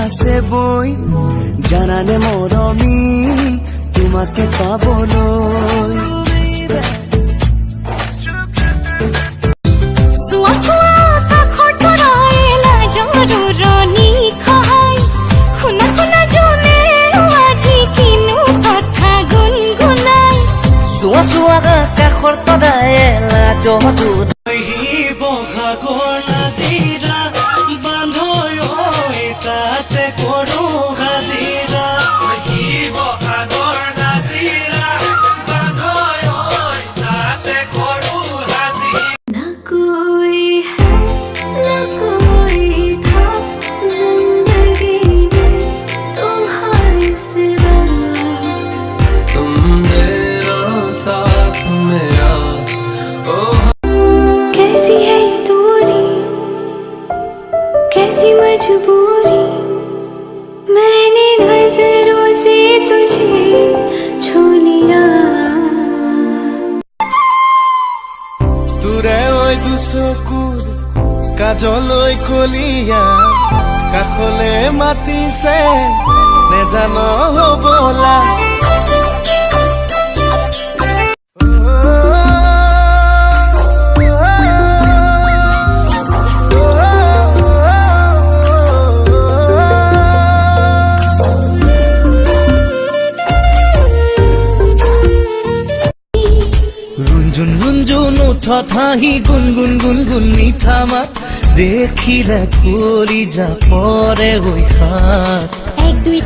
আছে বই জানানে মৰমী তোমাকে পাবলৈ চোৱা কাষৰ তদাই লাজটো বহাগৰ নাজিৰা বান্ধৈ তাতে কৰো হাজিৰা বহাগৰ নাজিৰা বান্ধৈ তাতে কৰো হাজিৰা ना कोई है ना कोई था जिंदगी में तुम्हारे सिवा तुम मेरा साथ मेरा कैसी है ये दूरी कैसी मजबूरी मैंने नजरों से तुझे छू लिया তোৰে ঐ দুচকুৰ কাজলৈ কলিয়া কাষলে মাতিছে নেজান হবলা रुंजुन रुंजुन उठा थाही गुनगुन गुनगुन मीठा मात देखिले कलिजा परे होई हात एक दुई